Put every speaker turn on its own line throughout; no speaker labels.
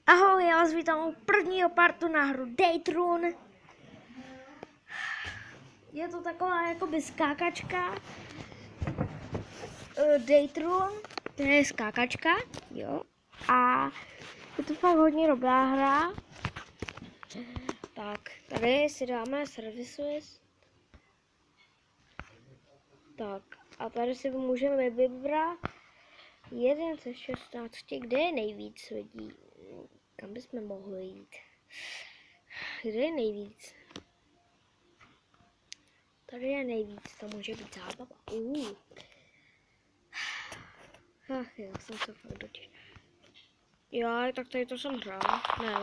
Ahoj, já vás vítám u prvního partu na hru Daytron. Je to taková jakoby skákačka. Daytron, to je skákačka, jo. A je to fakt hodně dobrá hra. Tak, tady si dáme services. Tak, a tady si můžeme vybrat 1 ze 16, kde je nejvíc lidí. Kam bychom mohli jít? Kde je nejvíc? Tady je nejvíc, to může být zábava. Ach jo, jsem se fakt dotěšil. Jo, tak tady to jsem hrál. Ne,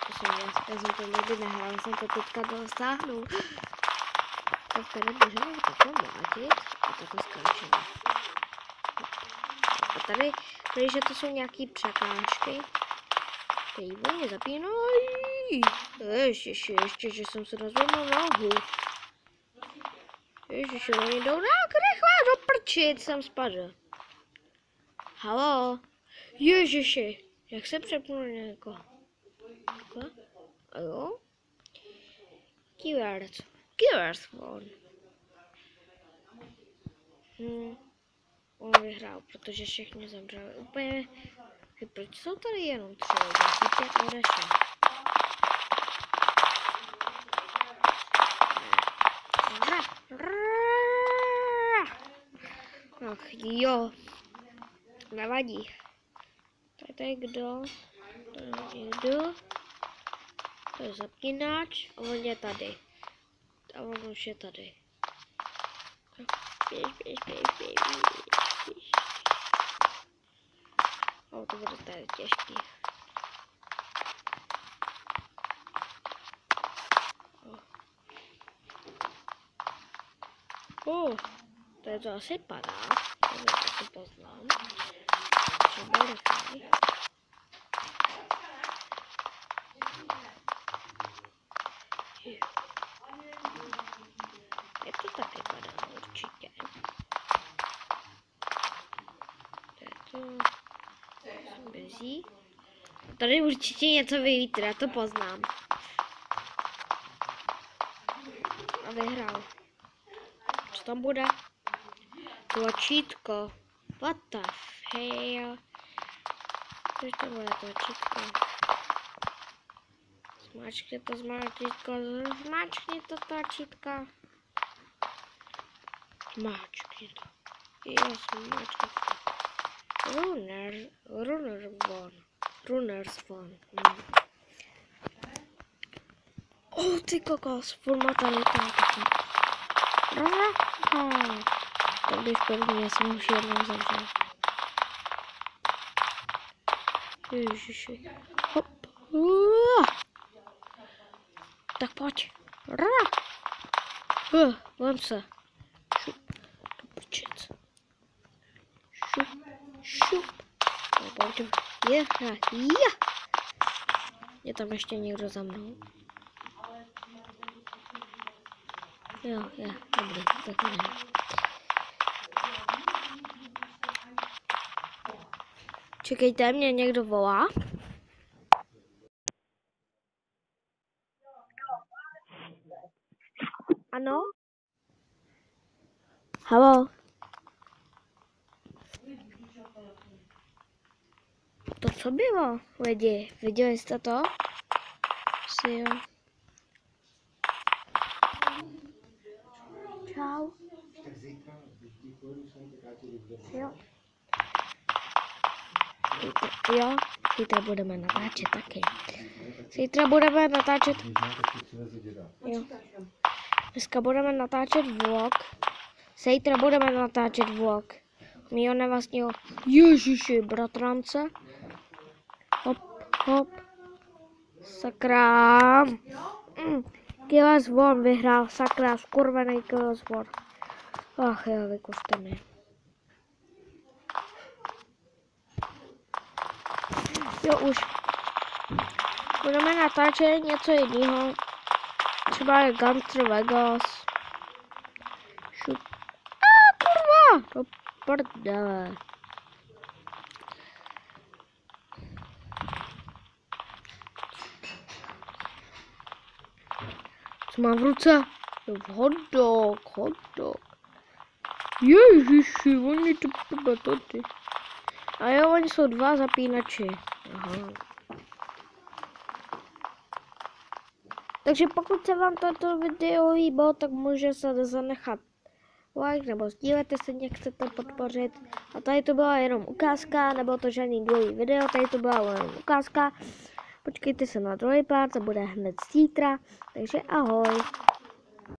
to jsem já jsem to nikdy nehrál, jsem to teďka dostáhnul. Tak tady můžeme takhle mlátit a takhle skáčeme. A tady, že to jsou nějaký překážky. Tady oni zapínají. Ještě, že jsem se rozvěděl nohu. Ježiši, oni jdou tak rychle do prčic, jsem spadl. Halo? Ježiši, jak se přepnu na někoho? Takhle? A jo? Killers won. On vyhrál, protože všichni zemřeli. Úplně... Proč jsou tady jenom 3 lidi? Asi 5 odešel. Ach jo. Nevadí. Tady je kdo? To je někdo. To je zapínač. A on je tady. A on už je tady. Běž. O, to bude tady těžký. Tady to asi padá. To poznám. Třeba rychlej. Jak to taky padá určitě. To bezí. Tady určitě něco vylítne, já to poznám. A vyhrál. Co tam bude? Tlačítko. What the hell? Což to bude tlačítko? Zmáčkni to tlačítko. Zmáčkni to tlačítko. Zmáčkni to. Jo, zmáčkni to. Runners won. Ty kokos, forma tady taky. To když první, já jsem už jednou zemřel. Ježiši. Hop. Tak pojď. Vem se. Šup. Do prčic. Šup. Pojďme. Je tam ještě někdo za mnou. Jo, dobrý, tak ne. Čekejte, mě někdo volá. Ano? Halo? To co bylo, lidi? Viděli jste to? Asi jo. Čau. Jo. Zítra budeme natáčet taky. Jo. Dneska budeme natáčet vlog. Zítra budeme natáčet vlog. Mýho nevlastního Ježiši bratrance. Hop. Sakra. Killers won vyhrál, sakra, skurvený Killers won. Ach jo, vykuřte mi. Jo, už. Budeme natáčet něco jiného. Třeba je Gunter Vegas. Šup. Kurva! Do prdele. Co mám v ruce? Hot dog. Ježiši, oni to batoty. A jo, oni jsou 2 zapínači. Aha. Takže pokud se vám toto video líbilo, tak můžete zanechat like nebo sdílete se, jak chcete podpořit. A tady to byla jenom ukázka, nebylo to žádný dlouhý video, tady to byla jenom ukázka. Počkejte se na druhý pár, to bude hned zítra, takže ahoj.